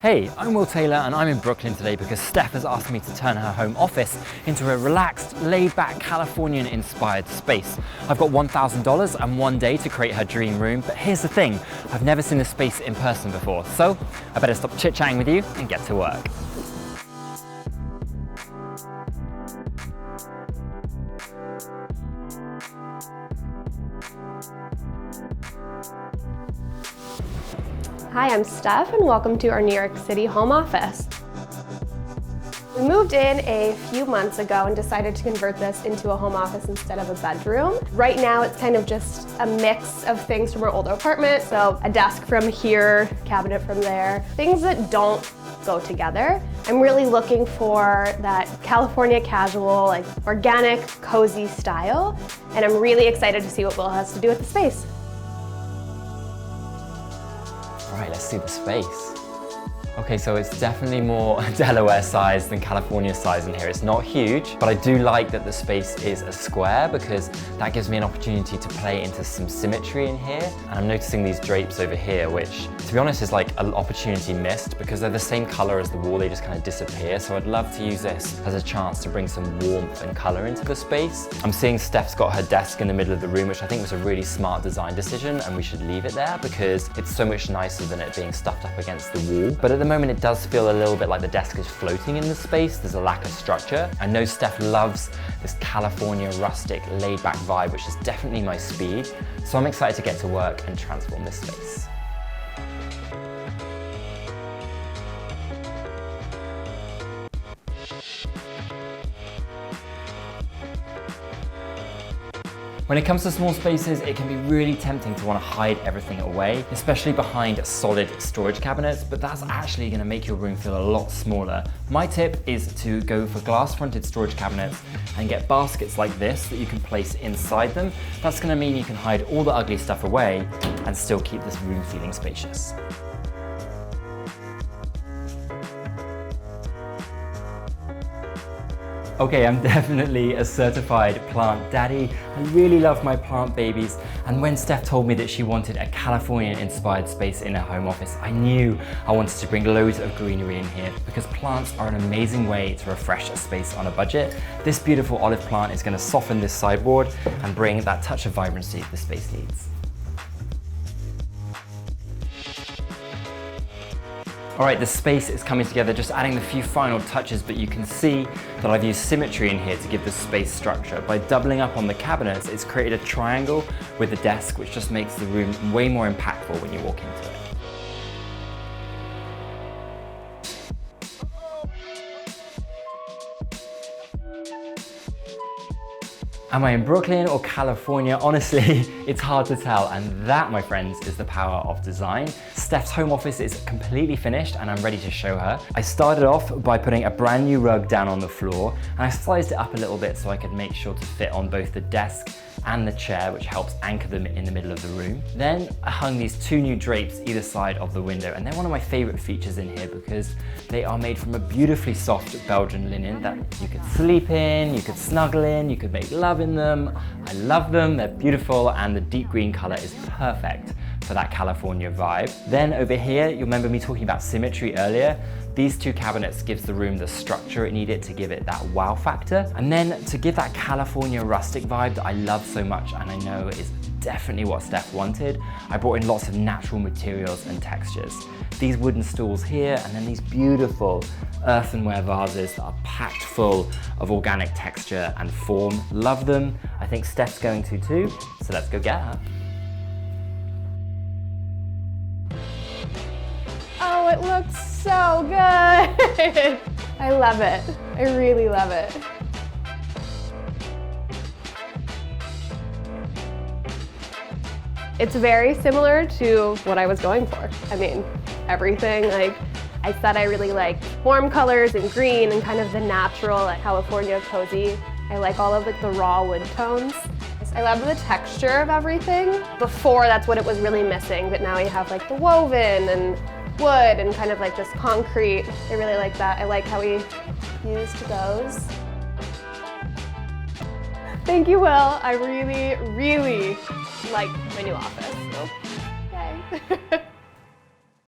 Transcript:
Hey, I'm Will Taylor and I'm in Brooklyn today because Steph has asked me to turn her home office into a relaxed, laid-back, Californian-inspired space. I've got $1,000 and one day to create her dream room, but here's the thing, I've never seen this space in person before, so I better stop chit-chatting with you and get to work. Hi, I'm Steph and welcome to our New York City home office. We moved in a few months ago and decided to convert this into a home office instead of a bedroom. Right now it's kind of just a mix of things from our older apartment, so a desk from here, cabinet from there, things that don't go together. I'm really looking for that California casual, like organic, cozy style, and I'm really excited to see what Will has to do with the space. All right, let's see the space. Okay, so it's definitely more Delaware size than California size in here. It's not huge, but I do like that the space is a square because that gives me an opportunity to play into some symmetry in here. And I'm noticing these drapes over here, which to be honest is like an opportunity missed because they're the same color as the wall, they just kind of disappear. So I'd love to use this as a chance to bring some warmth and color into the space. I'm seeing Steph's got her desk in the middle of the room, which I think was a really smart design decision, and we should leave it there because it's so much nicer than it being stuffed up against the wall. But at the moment it does feel a little bit like the desk is floating in the space. There's a lack of structure. I know Steph loves this California rustic laid back vibe, which is definitely my speed. So I'm excited to get to work and transform this space. When it comes to small spaces, it can be really tempting to want to hide everything away, especially behind solid storage cabinets, but that's actually going to make your room feel a lot smaller. My tip is to go for glass-fronted storage cabinets and get baskets like this that you can place inside them. That's going to mean you can hide all the ugly stuff away and still keep this room feeling spacious. Okay, I'm definitely a certified plant daddy. I really love my plant babies. And when Steph told me that she wanted a California-inspired space in her home office, I knew I wanted to bring loads of greenery in here because plants are an amazing way to refresh a space on a budget. This beautiful olive plant is gonna soften this sideboard and bring that touch of vibrancy the space needs. All right, the space is coming together, just adding a few final touches, but you can see that I've used symmetry in here to give the space structure. By doubling up on the cabinets, it's created a triangle with the desk, which just makes the room way more impactful when you walk into it. Am I in Brooklyn or California? Honestly, it's hard to tell, and that, my friends, is the power of design. Steph's home office is completely finished and I'm ready to show her. I started off by putting a brand new rug down on the floor, and I sized it up a little bit so I could make sure to fit on both the desk and the chair, which helps anchor them in the middle of the room. Then I hung these two new drapes either side of the window, and they're one of my favorite features in here because they are made from a beautifully soft Belgian linen that you could sleep in, you could snuggle in, you could make love in them. I love them, they're beautiful, and the deep green color is perfect for that California vibe. Then over here, you remember me talking about symmetry earlier? These two cabinets gives the room the structure it needed to give it that wow factor. And then to give that California rustic vibe that I love so much and I know is definitely what Steph wanted, I brought in lots of natural materials and textures. These wooden stools here, and then these beautiful earthenware vases that are packed full of organic texture and form. Love them. I think Steph's going to too, so let's go get her. Oh, it looks so good. I love it. I really love it. It's very similar to what I was going for. I mean, everything, like I said, I really like warm colors and green and kind of the natural like California cozy. I like all of like the raw wood tones. I love the texture of everything. Before, that's what it was really missing, but now you have like the woven and wood and kind of like just concrete. I really like that. I like how we used those. Thank you, Will. I really, really like my new office. So, yay.